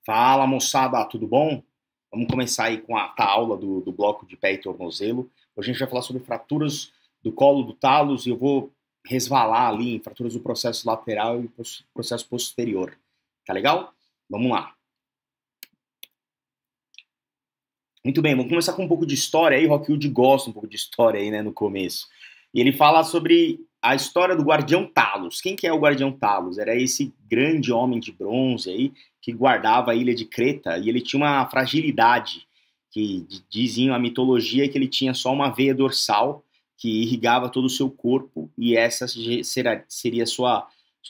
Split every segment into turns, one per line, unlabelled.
Fala moçada, tudo bom? Vamos começar aí com a aula do bloco de pé e tornozelo. Hoje a gente vai falar sobre fraturas do colo do talos e eu vou resvalar ali em fraturas do processo lateral e processo posterior. Tá legal? Vamos lá. Muito bem, vamos começar com um pouco de história aí. Rockwood gosta um pouco de história aí, né, no começo. E ele fala sobre a história do Guardião Talos. Quem que é o Guardião Talos? Era esse grande homem de bronze aí que guardava a ilha de Creta e ele tinha uma fragilidade que diziam a mitologia que ele tinha só uma veia dorsal que irrigava todo o seu corpo e essa seria a sua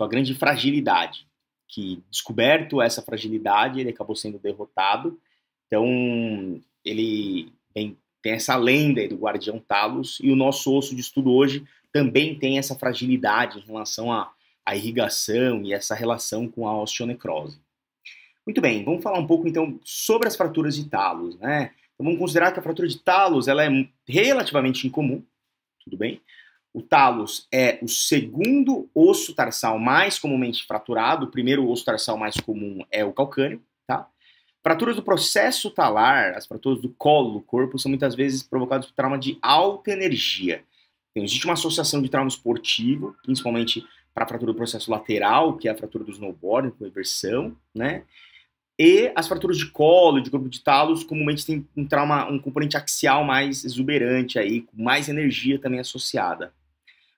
grande fragilidade. Que descoberto essa fragilidade, ele acabou sendo derrotado. Então, ele tem essa lenda aí do Guardião Talos, e o nosso osso de estudo hoje também tem essa fragilidade em relação à irrigação e essa relação com a osteonecrose. Muito bem, vamos falar um pouco então sobre as fraturas de talos, né? Então, vamos considerar que a fratura de talos ela é relativamente incomum, tudo bem? O talos é o segundo osso tarsal mais comumente fraturado, o primeiro osso tarsal mais comum é o calcâneo, tá? Fraturas do processo talar, as fraturas do colo do corpo, são muitas vezes provocadas por trauma de alta energia. Então, existe uma associação de trauma esportivo, principalmente para a fratura do processo lateral, que é a fratura do snowboard, com inversão, né? E as fraturas de colo e de corpo de talos, comumente tem um componente axial mais exuberante aí, com mais energia também associada.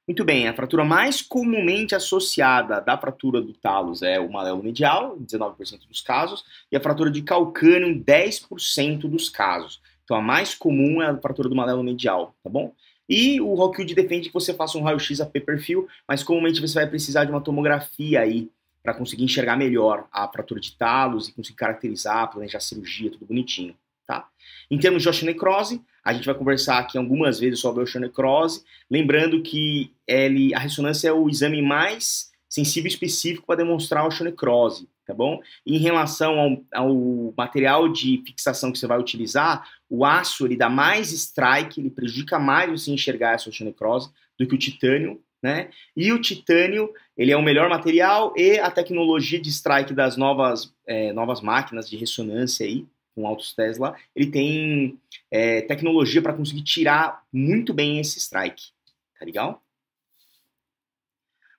Muito bem, a fratura mais comumente associada da fratura do talos é o malelo medial, em 19% dos casos, e a fratura de calcâneo em 10% dos casos. Então a mais comum é a fratura do malelo medial, tá bom? E o Rockwood defende que você faça um raio-x AP perfil, mas comumente você vai precisar de uma tomografia aí para conseguir enxergar melhor a fratura de talos e conseguir caracterizar, planejar a cirurgia, tudo bonitinho, tá? Em termos de osteonecrose, a gente vai conversar aqui algumas vezes sobre a osteonecrose, lembrando que a ressonância é o exame mais sensível e específico para demonstrar a osteonecrose, tá bom? E em relação ao material de fixação que você vai utilizar, o aço ele dá mais strike, ele prejudica mais você enxergar essa osteonecrose do que o titânio, né? E o titânio ele é o melhor material e a tecnologia de strike das novas máquinas de ressonância aí, com altos Tesla, ele tem tecnologia para conseguir tirar muito bem esse strike. Tá legal?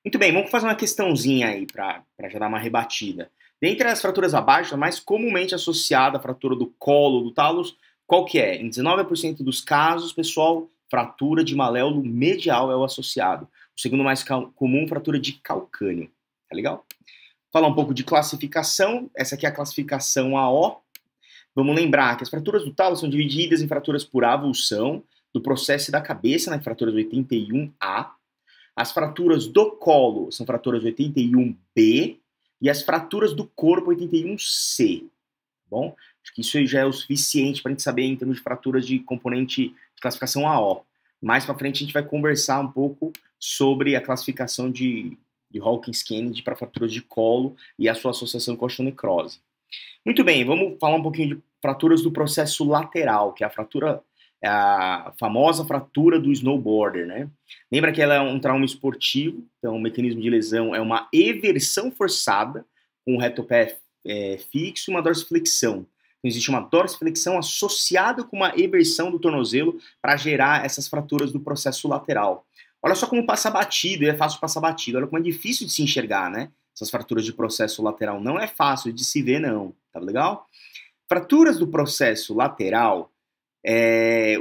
Muito bem, vamos fazer uma questãozinha aí para já dar uma rebatida. Dentre as fraturas abaixo, a mais comumente associada à fratura do colo do talos, qual que é? Em 19% dos casos, pessoal, fratura de maléolo medial é o associado. O segundo mais comum, fratura de calcâneo. Tá legal? Falar um pouco de classificação. Essa aqui é a classificação AO. Vamos lembrar que as fraturas do talo são divididas em fraturas por avulsão, do processo da cabeça, né, fraturas 81A. As fraturas do colo são fraturas 81B e as fraturas do corpo 81C. Bom, acho que isso já é o suficiente para a gente saber em termos de fraturas de componente de classificação AO. Mais para frente a gente vai conversar um pouco sobre a classificação de Hawkins-Kennedy para fraturas de colo e a sua associação com a osteonecrose. Muito bem, vamos falar um pouquinho de fraturas do processo lateral, que é a famosa fratura do snowboarder, né? Lembra que ela é um trauma esportivo, então o mecanismo de lesão é uma eversão forçada, com o retopé fixo e uma dorsiflexão. Então existe uma dorsiflexão associada com uma eversão do tornozelo para gerar essas fraturas do processo lateral. Olha só como passa batido, e é fácil passar batido, olha como é difícil de se enxergar, né? Essas fraturas de processo lateral não é fácil de se ver, não. Tá legal? Fraturas do processo lateral,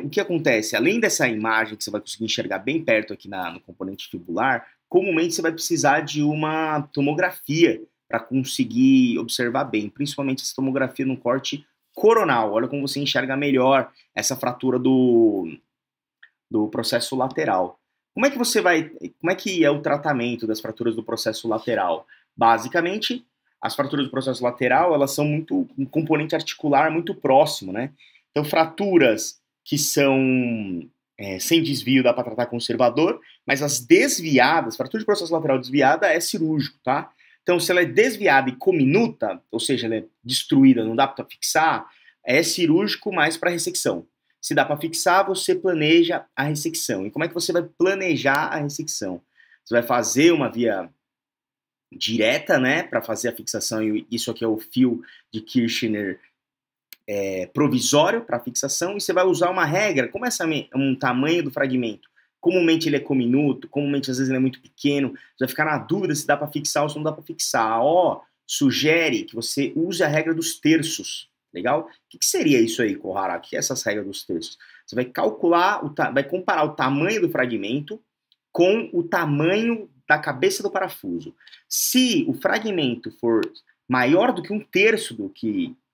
o que acontece? Além dessa imagem que você vai conseguir enxergar bem perto aqui no componente fibular, comumente você vai precisar de uma tomografia para conseguir observar bem, principalmente essa tomografia no corte coronal. Olha como você enxerga melhor essa fratura do processo lateral. Como é que é o tratamento das fraturas do processo lateral? Basicamente, as fraturas do processo lateral, elas são um componente articular muito próximo, né? Então, fraturas que são sem desvio dá para tratar conservador, mas as desviadas, fratura de processo lateral desviada é cirúrgico, tá? Então, se ela é desviada e cominuta, ou seja, ela é destruída, não dá para fixar, é cirúrgico mais para ressecção. Se dá para fixar, você planeja a ressecção. E como é que você vai planejar a ressecção? Você vai fazer uma via direta, né, para fazer a fixação, e isso aqui é o fio de Kirchner provisório para fixação, e você vai usar uma regra, como essa é um tamanho do fragmento, comumente ele é cominuto, comumente às vezes ele é muito pequeno, você vai ficar na dúvida se dá para fixar ou se não dá para fixar. A O sugere que você use a regra dos terços, legal? O que seria isso aí, Kohara? O que é essas regras dos terços? Você vai calcular, vai comparar o tamanho do fragmento com o tamanho da cabeça do parafuso. Se o fragmento for maior do que um terço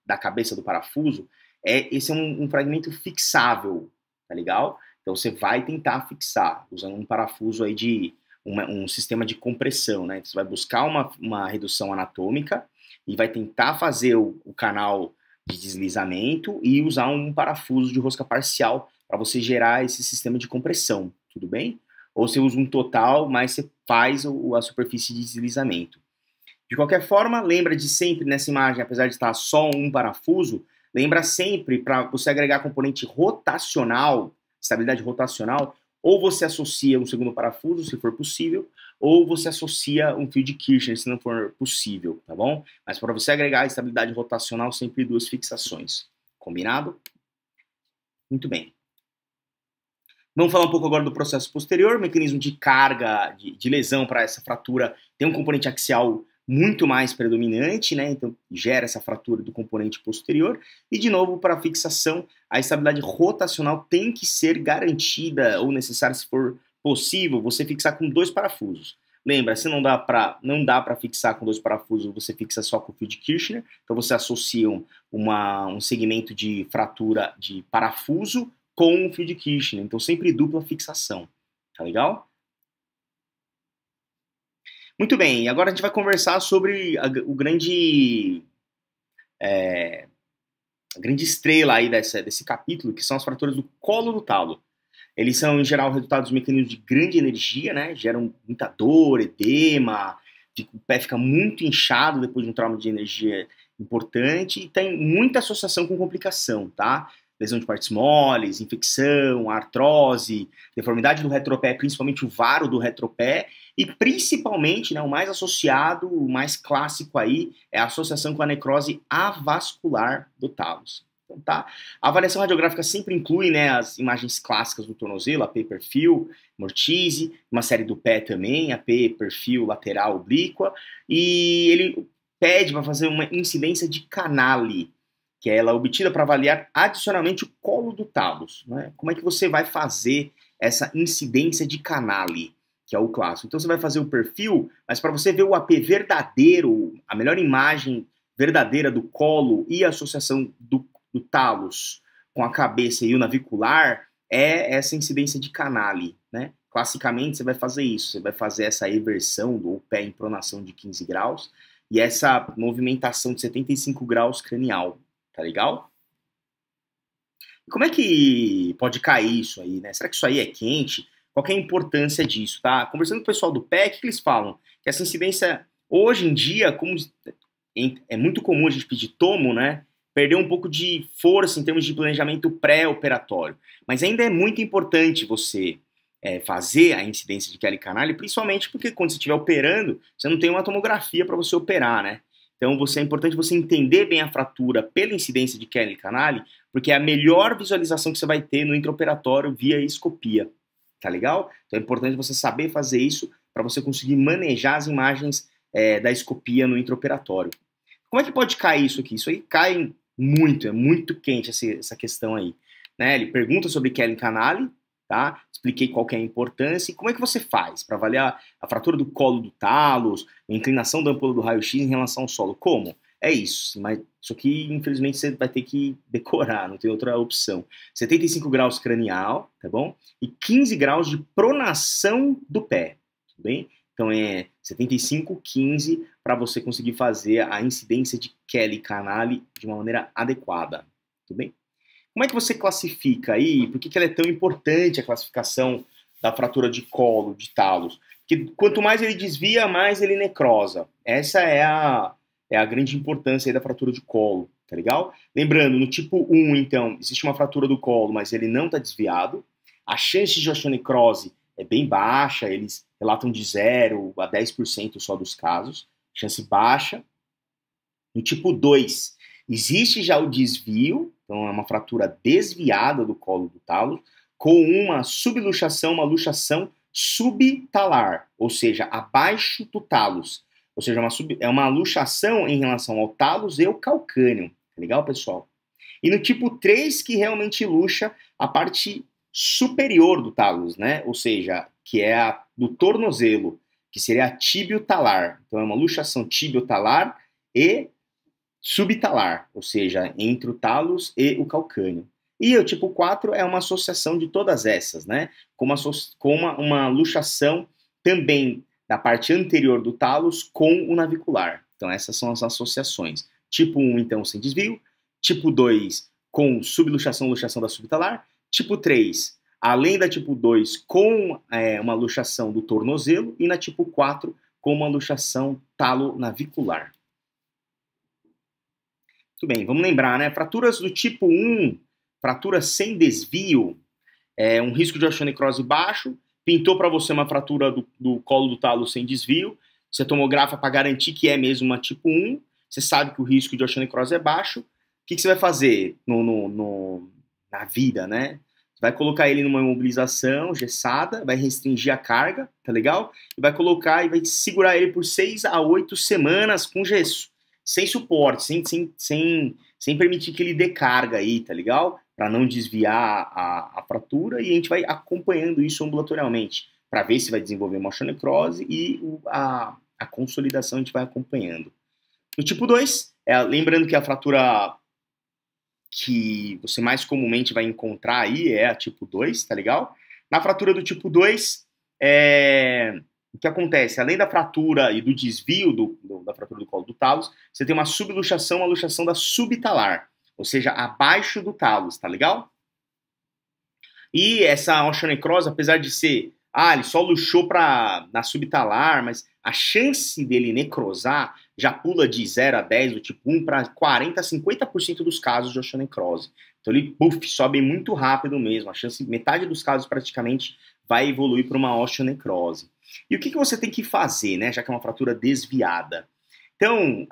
da cabeça do parafuso, esse é um fragmento fixável, tá legal? Então você vai tentar fixar usando um parafuso aí de um sistema de compressão, né? Então, você vai buscar uma redução anatômica e vai tentar fazer o canal de deslizamento e usar um parafuso de rosca parcial para você gerar esse sistema de compressão, tudo bem? Ou você usa um total, mas você faz a superfície de deslizamento. De qualquer forma, lembra de sempre nessa imagem, apesar de estar só um parafuso, lembra sempre para você agregar componente rotacional, estabilidade rotacional, ou você associa um segundo parafuso, se for possível, ou você associa um fio de Kirchner, se não for possível, tá bom? Mas para você agregar estabilidade rotacional, sempre duas fixações. Combinado? Muito bem. Vamos falar um pouco agora do processo posterior, mecanismo de carga, de lesão para essa fratura, tem um componente axial muito mais predominante, né? Então gera essa fratura do componente posterior. E de novo, para a fixação, a estabilidade rotacional tem que ser garantida ou necessária, se for possível, você fixar com 2 parafusos. Lembra, se não dá para fixar com 2 parafusos, você fixa só com o fio de Kirchner. Então você associa um segmento de fratura de parafuso com o fio de Kirchner. Então sempre dupla fixação. Tá legal? Muito bem, agora a gente vai conversar sobre a grande estrela aí desse capítulo, que são as fraturas do colo do talo. Eles são, em geral, resultados de mecanismos de grande energia, né? Geram muita dor, edema, o pé fica muito inchado depois de um trauma de energia importante e tem muita associação com complicação, tá? Lesão de partes moles, infecção, artrose, deformidade do retropé, principalmente o varo do retropé, e principalmente, né, o mais associado, o mais clássico aí, é a associação com a necrose avascular do talos. Então, tá? A avaliação radiográfica sempre inclui, né, as imagens clássicas do tornozelo, a P perfil, mortise, uma série do pé também, a P perfil lateral oblíqua, e ele pede para fazer uma incidência de canale, que é ela obtida para avaliar adicionalmente o colo do talos. Né? Como é que você vai fazer essa incidência de canale, que é o clássico? Então você vai fazer o perfil, mas para você ver o AP verdadeiro, a melhor imagem verdadeira do colo e a associação do talos com a cabeça e o navicular, é essa incidência de canale. Né? Classicamente você vai fazer isso, você vai fazer essa eversão do pé em pronação de 15 graus e essa movimentação de 75 graus cranial. Tá legal? E como é que pode cair isso aí, né? Será que isso aí é quente? Qual que é a importância disso, tá? Conversando com o pessoal do pé, o que eles falam? Que essa incidência, hoje em dia, como é muito comum a gente pedir tomo, né? Perder um pouco de força em termos de planejamento pré-operatório. Mas ainda é muito importante você fazer a incidência de Kelly Canale, principalmente porque quando você estiver operando, você não tem uma tomografia para você operar, né? Então é importante você entender bem a fratura pela incidência de Kelly Canale, porque é a melhor visualização que você vai ter no intraoperatório via escopia. Tá legal? Então é importante você saber fazer isso para você conseguir manejar as imagens da escopia no intraoperatório. Como é que pode cair isso aqui? Isso aí cai muito, é muito quente essa questão aí. Né? Ele pergunta sobre Kelly Canale, tá? Expliquei qual que é a importância e como é que você faz para avaliar a fratura do colo do talos, a inclinação da ampola do raio-x em relação ao solo. Como? É isso, mas isso aqui, infelizmente, você vai ter que decorar, não tem outra opção. 75 graus cranial, tá bom? E 15 graus de pronação do pé, tudo bem? Então é 75, 15 para você conseguir fazer a incidência de Kelly Canale de uma maneira adequada, tudo bem? Como é que você classifica aí? Por que ela é tão importante a classificação da fratura de colo, de talos? Porque quanto mais ele desvia, mais ele necrosa. Essa é a grande importância aí da fratura de colo, tá legal? Lembrando, no tipo 1, então, existe uma fratura do colo, mas ele não está desviado. A chance de osteonecrose é bem baixa, eles relatam de 0 a 10% só dos casos. chance baixa. No tipo 2, existe já o desvio, então é uma fratura desviada do colo do tálus, com uma subluxação, uma luxação subtalar, ou seja, abaixo do tálus. Ou seja, é uma luxação em relação ao tálus e ao calcâneo. Tá legal, pessoal? E no tipo 3, que realmente luxa a parte superior do tálus, né? Ou seja, que é a do tornozelo, que seria a tibio-talar. Então é uma luxação tibio-talar e subtalar, ou seja, entre o tálus e o calcâneo. E o tipo 4 é uma associação de todas essas, né? Com uma luxação também da parte anterior do tálus com o navicular. Então essas são as associações. Tipo 1, então, sem desvio. Tipo 2, com subluxação, luxação da subtalar. Tipo 3, além da tipo 2, com uma luxação do tornozelo. E na tipo 4, com uma luxação talo-navicular. Muito bem, vamos lembrar, né? Fraturas do tipo 1, fratura sem desvio, um risco de osteonecrose baixo, pintou para você uma fratura do colo do talo sem desvio, você tomografa para garantir que é mesmo uma tipo 1, você sabe que o risco de osteonecrose é baixo, o que você vai fazer na vida, né? Você vai colocar ele numa imobilização gessada, vai restringir a carga, tá legal? E vai colocar e vai segurar ele por 6 a 8 semanas com gesso, sem suporte, sem permitir que ele dê carga aí, tá legal? Para não desviar a fratura, e a gente vai acompanhando isso ambulatorialmente, para ver se vai desenvolver uma osteonecrose, e a consolidação a gente vai acompanhando. No tipo 2, lembrando que a fratura que você mais comumente vai encontrar aí é a tipo 2, tá legal? Na fratura do tipo 2, o que acontece? Além da fratura e do desvio da fratura do colo do tálus, você tem uma subluxação, uma luxação da subtalar, ou seja, abaixo do tálus, tá legal? E essa osteonecrose, apesar de ser, ele só luxou na subtalar, mas a chance dele necrosar já pula de 0 a 10 do tipo 1 para 40 a 50% dos casos de osteonecrose. Então ele, sobe muito rápido mesmo, a chance, metade dos casos praticamente vai evoluir para uma osteonecrose. E o que você tem que fazer, né, já que é uma fratura desviada? Então,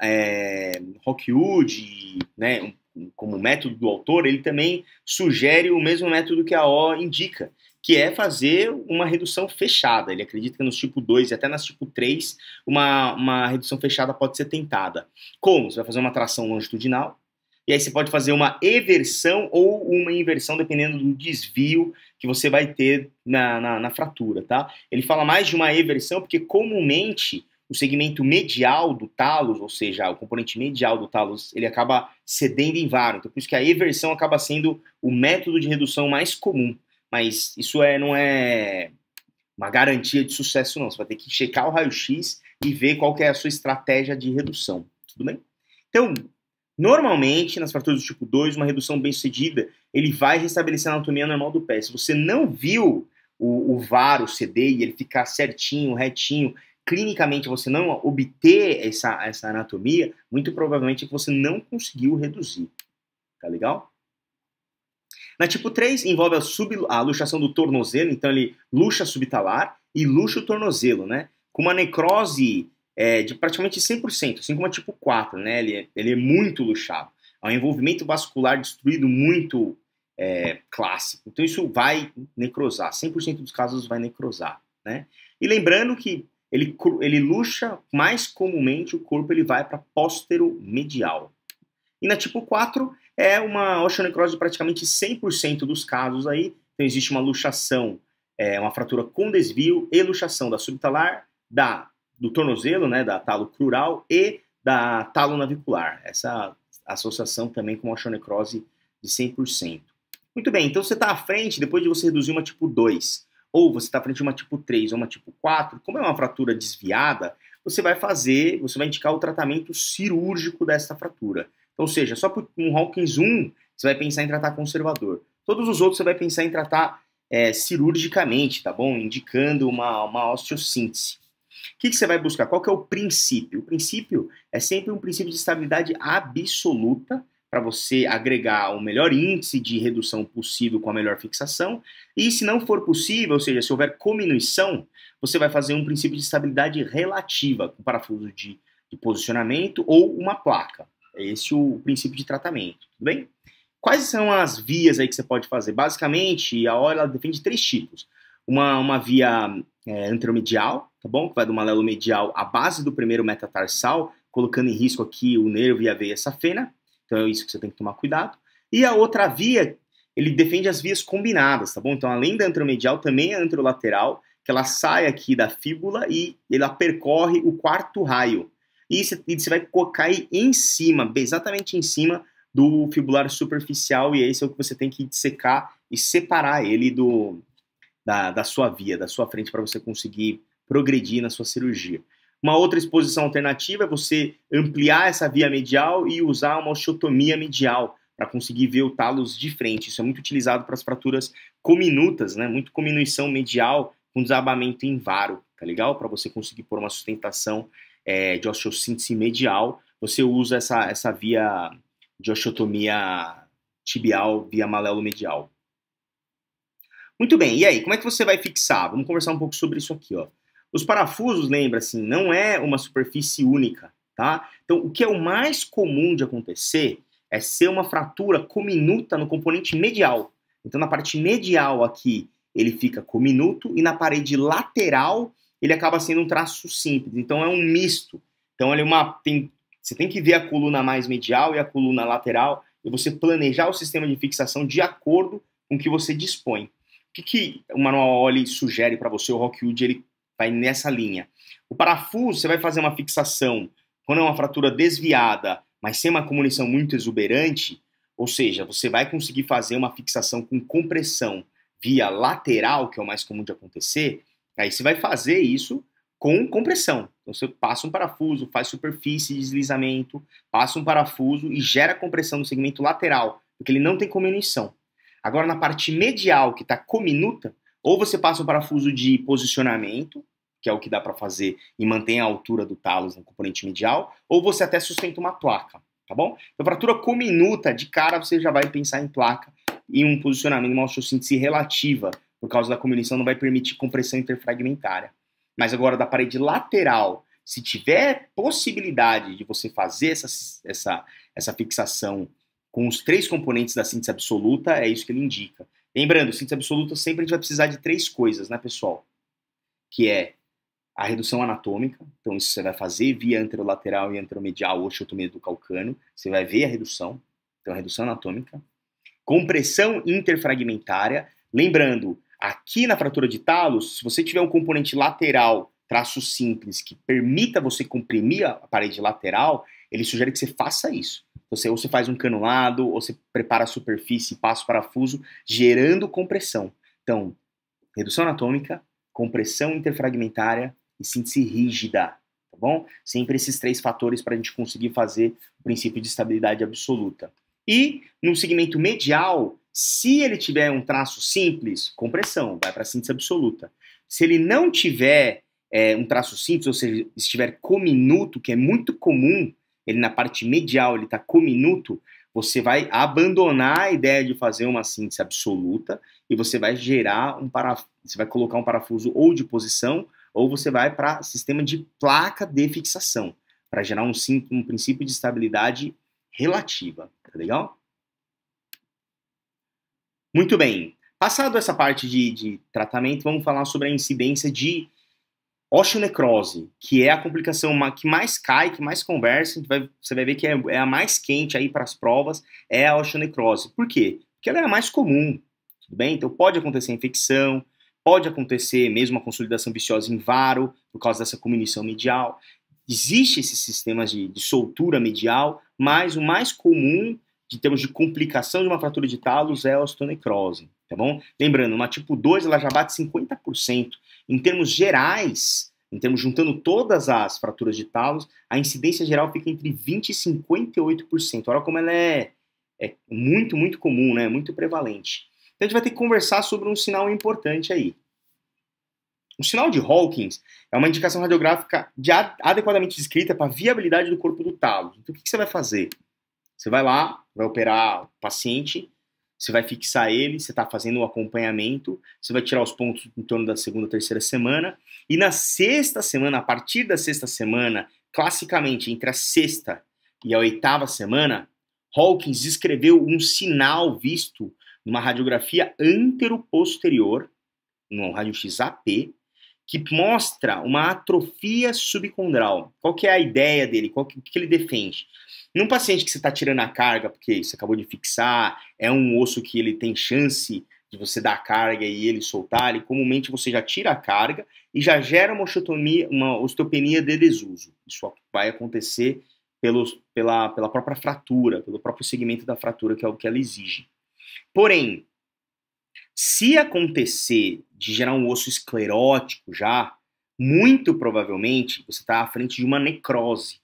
Rockwood, né, como método do autor, ele também sugere o mesmo método que a O indica, que é fazer uma redução fechada. Ele acredita que nos tipo 2 e até nas tipo 3, uma redução fechada pode ser tentada. Como? Você vai fazer uma tração longitudinal, e aí você pode fazer uma eversão ou uma inversão, dependendo do desvio que você vai ter na fratura, tá? Ele fala mais de uma eversão porque comumente o segmento medial do tálus, ou seja, o componente medial do tálus, ele acaba cedendo em varo. Então por isso que a eversão acaba sendo o método de redução mais comum. Mas isso não é uma garantia de sucesso, não. Você vai ter que checar o raio-x e ver qual que é a sua estratégia de redução. Tudo bem? Então, normalmente, nas fraturas do tipo 2, uma redução bem-sucedida, ele vai restabelecer a anatomia normal do pé. Se você não viu o varo ceder e ele ficar certinho, retinho, clinicamente você não obter essa anatomia, muito provavelmente é que você não conseguiu reduzir. Tá legal? Na tipo 3, envolve a luxação do tornozelo, então ele luxa subtalar e luxa o tornozelo, né? Com uma necrose de praticamente 100%, assim como a tipo 4, né? Ele é muito luxado. É um envolvimento vascular destruído muito clássico. Então isso vai necrosar, 100% dos casos vai necrosar, né? E lembrando que ele luxa, mais comumente o corpo ele vai para póstero-medial. E na tipo 4 é uma osteonecrose de praticamente 100% dos casos aí. Então existe uma luxação, uma fratura com desvio e luxação da subtalar, do tornozelo, né, da talo crural e da talo navicular. Essa associação também com uma osteonecrose de 100%. Muito bem, então você está à frente, depois de você reduzir uma tipo 2, ou você está à frente de uma tipo 3 ou uma tipo 4, como é uma fratura desviada, você vai indicar o tratamento cirúrgico dessa fratura. Ou seja, só por um Hawkins 1, você vai pensar em tratar conservador. Todos os outros você vai pensar em tratar cirurgicamente, tá bom? Indicando uma osteossíntese. O que você vai buscar? Qual que é o princípio? O princípio é sempre um princípio de estabilidade absoluta para você agregar o melhor índice de redução possível com a melhor fixação. E se não for possível, ou seja, se houver cominuição, você vai fazer um princípio de estabilidade relativa, com parafuso de de posicionamento ou uma placa. É esse o princípio de tratamento, tudo bem? Quais são as vias aí que você pode fazer? Basicamente, a OR ela defende 3 tipos. Uma via anteromedial, tá bom? Que vai do malelo medial à base do primeiro metatarsal, colocando em risco aqui o nervo e a veia safena. Então é isso que você tem que tomar cuidado. E a outra via, ele defende as vias combinadas, tá bom? Então além da anteromedial, também a anterolateral, que ela sai aqui da fíbula e ela percorre o 4º raio. E você vai cair em cima, exatamente em cima do fibular superficial, e esse é o que você tem que dissecar e separar ele da sua via, da sua frente, para você conseguir progredir na sua cirurgia. Uma outra exposição alternativa é você ampliar essa via medial e usar uma osteotomia medial para conseguir ver o talos de frente. Isso é muito utilizado para as fraturas cominutas, né? Muito cominuição medial com desabamento em varo, tá legal? Para você conseguir pôr uma sustentação de osteossíntese medial, você usa essa via de osteotomia tibial via malelo medial. Muito bem, e aí, como é que você vai fixar? Vamos conversar um pouco sobre isso aqui, ó. Os parafusos, lembra, assim, não é uma superfície única, tá? Então, o que é o mais comum de acontecer é ser uma fratura cominuta no componente medial. Então, na parte medial aqui, ele fica cominuto, e na parede lateral, ele acaba sendo um traço simples. Então, é um misto. Então, ele você tem que ver a coluna mais medial e a coluna lateral, e você planejar o sistema de fixação de acordo com o que você dispõe. O que o manual OLLI sugere para você? O Rockwood ele vai nessa linha. O parafuso, você vai fazer uma fixação quando é uma fratura desviada, mas sem uma comunição muito exuberante, ou seja, você vai conseguir fazer uma fixação com compressão via lateral, que é o mais comum de acontecer, aí você vai fazer isso com compressão. Então você passa um parafuso, faz superfície de deslizamento, passa um parafuso e gera compressão no segmento lateral, porque ele não tem comunição. Agora, na parte medial, que está cominuta, ou você passa um parafuso de posicionamento, que é o que dá para fazer e mantém a altura do talos no componente medial, ou você até sustenta uma placa, tá bom? Então, fratura cominuta, de cara você já vai pensar em placa e um posicionamento, uma osteossíntese relativa, por causa da comunição, não vai permitir compressão interfragmentária. Mas agora, da parede lateral, se tiver possibilidade de você fazer essa fixação com os 3 componentes da síntese absoluta, é isso que ele indica. Lembrando, síntese absoluta sempre a gente vai precisar de 3 coisas, né, pessoal? Que é a redução anatômica, então isso você vai fazer via anterolateral e anteromedial, osteotomia do calcâneo, você vai ver a redução, então a redução anatômica. Compressão interfragmentária, lembrando, aqui na fratura de talos, se você tiver um componente lateral, traço simples, que permita você comprimir a parede lateral, ele sugere que você faça isso. Ou você faz um canulado, ou você prepara a superfície e passa o parafuso, gerando compressão. Então, redução anatômica, compressão interfragmentária e síntese rígida, tá bom? Sempre esses 3 fatores para a gente conseguir fazer o princípio de estabilidade absoluta. E no segmento medial, se ele tiver um traço simples, compressão, vai para a síntese absoluta. Se ele não tiver um traço simples, ou seja, estiver cominuto, que é muito comum, ele na parte medial ele está cominuto, você vai abandonar a ideia de fazer uma síntese absoluta e você vai gerar você vai colocar um parafuso ou de posição ou você vai para sistema de placa de fixação, para gerar um princípio de estabilidade relativa, tá legal? Muito bem. Passado essa parte de tratamento, vamos falar sobre a incidência de osteonecrose, que é a complicação que mais cai, que mais conversa, você vai ver que é a mais quente aí para as provas, é a osteonecrose. Por quê? Porque ela é a mais comum, tudo bem? Então pode acontecer infecção, pode acontecer mesmo uma consolidação viciosa em varo, por causa dessa comunição medial. Existem esses sistemas de soltura medial, mas o mais comum, em termos de complicação de uma fratura de talos, é a osteonecrose, tá bom? Lembrando, uma tipo 2 ela já bate 50%. Em termos gerais, juntando todas as fraturas de talos, a incidência geral fica entre 20% e 58%. Olha como ela é muito, muito comum, né? Muito prevalente. Então a gente vai ter que conversar sobre um sinal importante aí. O sinal de Hawkins é uma indicação radiográfica adequadamente descrita para a viabilidade do corpo do talo. Então o que você vai fazer? Você vai lá, vai operar o paciente, você vai fixar ele, você está fazendo o acompanhamento, você vai tirar os pontos em torno da segunda, terceira semana, e na sexta semana, a partir da sexta semana, classicamente, entre a sexta e a oitava semana, Hawkins descreveu um sinal visto numa radiografia antero-posterior, no raio-x AP, que mostra uma atrofia subcondral. Qual que é a ideia dele? O que ele defende? Num paciente que você está tirando a carga, porque você acabou de fixar, é um osso que ele tem chance de você dar a carga e ele soltar, ele comumente você já tira a carga e já gera uma osteopenia de desuso. Isso vai acontecer pela própria fratura, pelo próprio segmento da fratura, que é o que ela exige. Porém, se acontecer de gerar um osso esclerótico já, muito provavelmente você está à frente de uma necrose.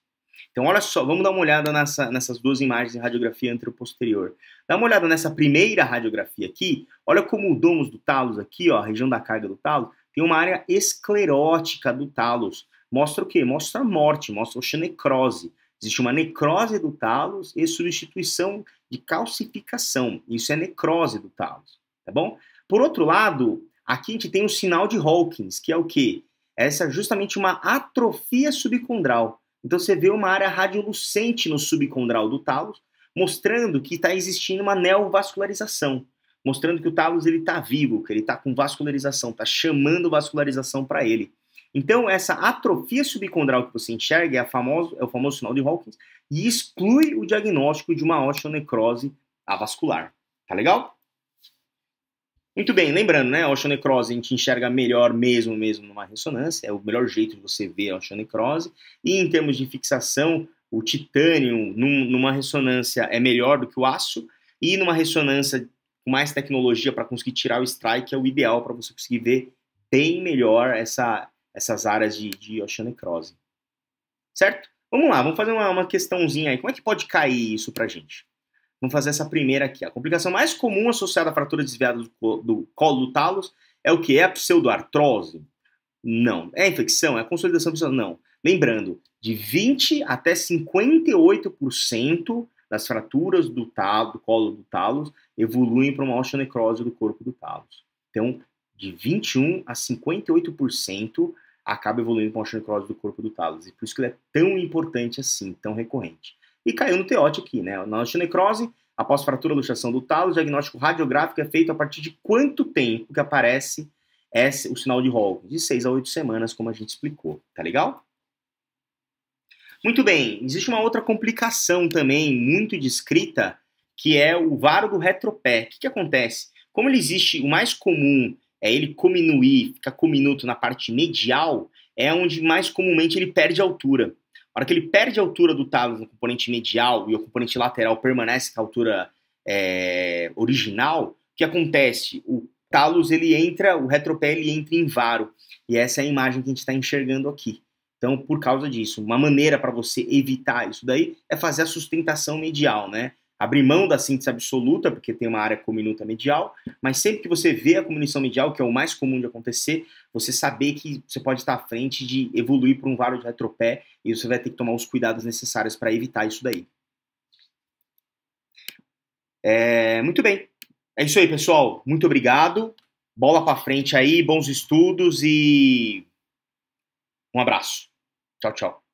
Então, olha só, vamos dar uma olhada nessas duas imagens de radiografia anteroposterior. Dá uma olhada nessa primeira radiografia aqui, olha como o domus do talos aqui, ó, a região da carga do talos, tem uma área esclerótica do talos. Mostra o quê? Mostra a morte, mostra osteonecrose. Existe uma necrose do talos e substituição de calcificação. Isso é necrose do talos, tá bom? Por outro lado, aqui a gente tem um sinal de Hawkins, que é o quê? Essa é justamente uma atrofia subcondral. Então você vê uma área radiolucente no subcondral do talos, mostrando que está existindo uma neovascularização, mostrando que o talos está vivo, que ele está com vascularização, está chamando vascularização para ele. Então essa atrofia subcondral que você enxerga é o famoso sinal de Hawkins e exclui o diagnóstico de uma osteonecrose avascular. Tá legal? Muito bem, lembrando, né, a osteonecrose a gente enxerga melhor mesmo numa ressonância, é o melhor jeito de você ver a osteonecrose, e em termos de fixação, o titânio numa ressonância é melhor do que o aço, e numa ressonância com mais tecnologia para conseguir tirar o strike é o ideal para você conseguir ver bem melhor essas áreas de osteonecrose. Certo? Vamos lá, vamos fazer uma questãozinha aí. Como é que pode cair isso pra gente? Vamos fazer essa primeira aqui. A complicação mais comum associada à fratura desviada do colo do talos é o que? É a pseudoartrose? Não. É a infecção? É a consolidação pseudo? Não. Lembrando, de 20 até 58% das fraturas do colo do talos evoluem para uma osteonecrose do corpo do talos. Então, de 21 a 58% acaba evoluindo para uma osteonecrose do corpo do talos. E por isso que ele é tão importante assim, tão recorrente. E caiu no teote aqui, né? Na osteonecrose, após fratura ou luxação do talos, o diagnóstico radiográfico é feito a partir de quanto tempo que aparece o sinal de Hawkins? De 6 a 8 semanas, como a gente explicou. Tá legal? Muito bem. Existe uma outra complicação também, muito descrita, que é o varo do retropé. O que acontece? Como ele existe, o mais comum é ele cominuir, ficar cominuto na parte medial, é onde mais comumente ele perde altura. A hora que ele perde a altura do talos no componente medial e o componente lateral permanece com a altura original, o que acontece? O talos, o retropé, ele entra em varo. E essa é a imagem que a gente está enxergando aqui. Então, por causa disso, uma maneira para você evitar isso daí é fazer a sustentação medial, né? Abrir mão da síntese absoluta, porque tem uma área cominuta medial, mas sempre que você vê a cominuição medial, que é o mais comum de acontecer, você saber que você pode estar à frente de evoluir para um varo de retropé e você vai ter que tomar os cuidados necessários para evitar isso daí. Muito bem. É isso aí, pessoal. Muito obrigado. Bola para frente aí, bons estudos e um abraço. Tchau, tchau.